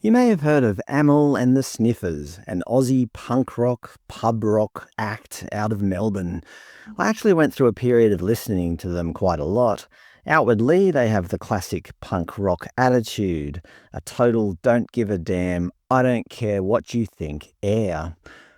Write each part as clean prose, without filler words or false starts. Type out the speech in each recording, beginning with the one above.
You may have heard of Amyl and the Sniffers, an Aussie punk rock, pub rock act out of Melbourne. I actually went through a period of listening to them quite a lot. Outwardly, they have the classic punk rock attitude, a total don't give a damn, I don't care what you think air.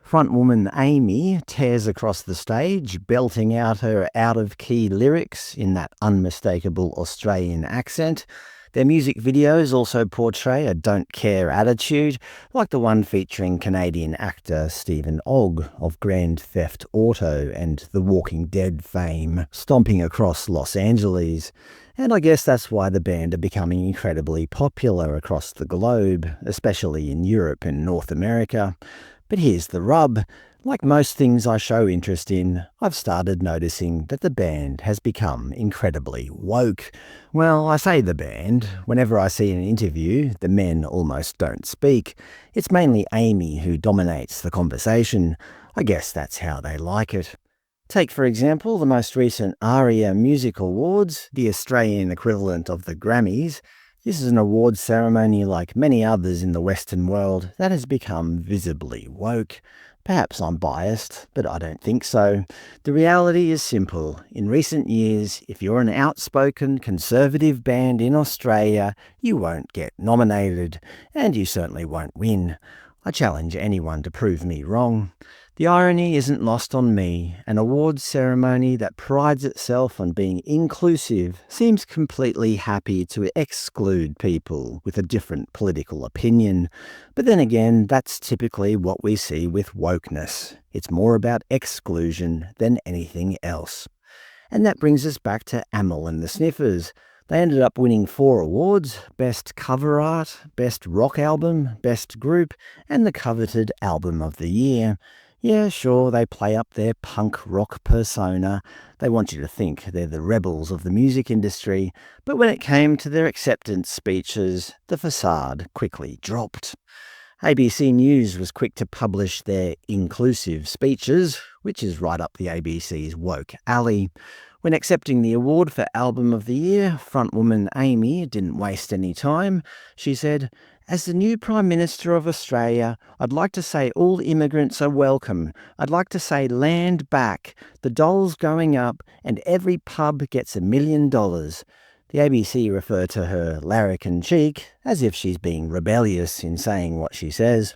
Frontwoman Amy tears across the stage, belting out her out-of-key lyrics in that unmistakable Australian accent. Their music videos also portray a don't care attitude, like the one featuring Canadian actor Stephen Ogg of Grand Theft Auto and The Walking Dead fame, stomping across Los Angeles. And I guess that's why the band are becoming incredibly popular across the globe, especially in Europe and North America. But here's the rub. Like most things I show interest in, I've started noticing that the band has become incredibly woke. Well, I say the band. Whenever I see an interview, the men almost don't speak. It's mainly Amy who dominates the conversation. I guess that's how they like it. Take, for example, the most recent ARIA Music Awards, the Australian equivalent of the Grammys. This is an awards ceremony like many others in the Western world that has become visibly woke. Perhaps I'm biased, but I don't think so. The reality is simple. In recent years, if you're an outspoken conservative band in Australia, you won't get nominated, and you certainly won't win. I challenge anyone to prove me wrong. The irony isn't lost on me. An awards ceremony that prides itself on being inclusive seems completely happy to exclude people with a different political opinion. But then again, that's typically what we see with wokeness. It's more about exclusion than anything else. And that brings us back to Amyl and the Sniffers. They ended up winning 4 awards: Best Cover Art, Best Rock Album, Best Group, and the coveted Album of the Year. Yeah, sure, they play up their punk rock persona. They want you to think they're the rebels of the music industry. But when it came to their acceptance speeches, the facade quickly dropped. ABC News was quick to publish their inclusive speeches, which is right up the ABC's woke alley. When accepting the award for Album of the Year, frontwoman Amy didn't waste any time. She said, "As the new Prime Minister of Australia, I'd like to say all immigrants are welcome. I'd like to say land back, the dollar's going up, and every pub gets $1 million." The ABC refer to her larrikin cheek as if she's being rebellious in saying what she says.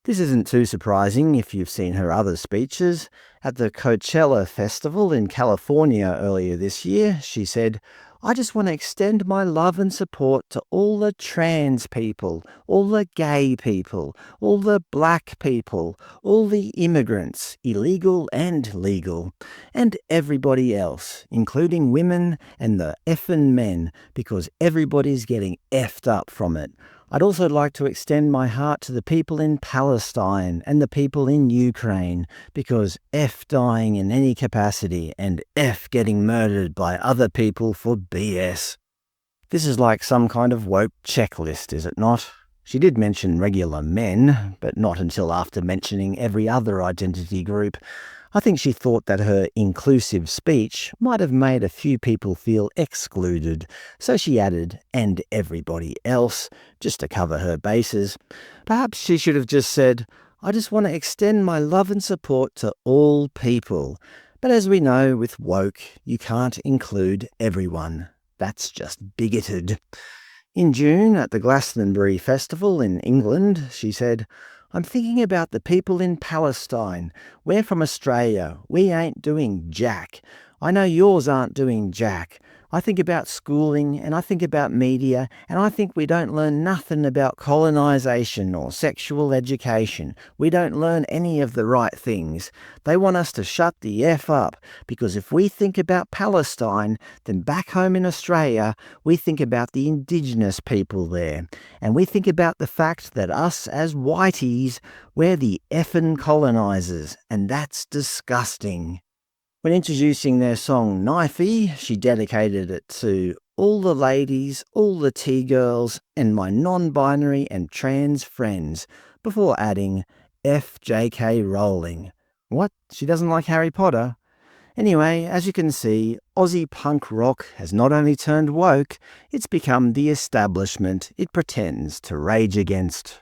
This isn't too surprising if you've seen her other speeches. At the Coachella Festival in California earlier this year, she said, "I just want to extend my love and support to all the trans people, all the gay people, all the black people, all the immigrants, illegal and legal, and everybody else, including women and the effing men, because everybody's getting effed up from it. I'd also like to extend my heart to the people in Palestine and the people in Ukraine, because F dying in any capacity and F getting murdered by other people for BS." This is like some kind of woke checklist, is it not? She did mention regular men, but not until after mentioning every other identity group. I think she thought that her inclusive speech might have made a few people feel excluded, so she added, "and everybody else," just to cover her bases. Perhaps she should have just said, "I just want to extend my love and support to all people." But as we know with woke, you can't include everyone. That's just bigoted. In June, at the Glastonbury Festival in England, she said, "I'm thinking about the people in Palestine. We're from Australia. We ain't doing jack. I know yours aren't doing jack. I think about schooling and I think about media and I think we don't learn nothing about colonisation or sexual education. We don't learn any of the right things. They want us to shut the F up because if we think about Palestine, then back home in Australia, we think about the Indigenous people there. And we think about the fact that us as whiteys, we're the effing colonisers, and that's disgusting." When introducing their song Knifey, she dedicated it to all the ladies, all the T-girls, and my non-binary and trans friends, before adding, "F. J. K. Rowling." What? She doesn't like Harry Potter? Anyway, as you can see, Aussie punk rock has not only turned woke, it's become the establishment it pretends to rage against.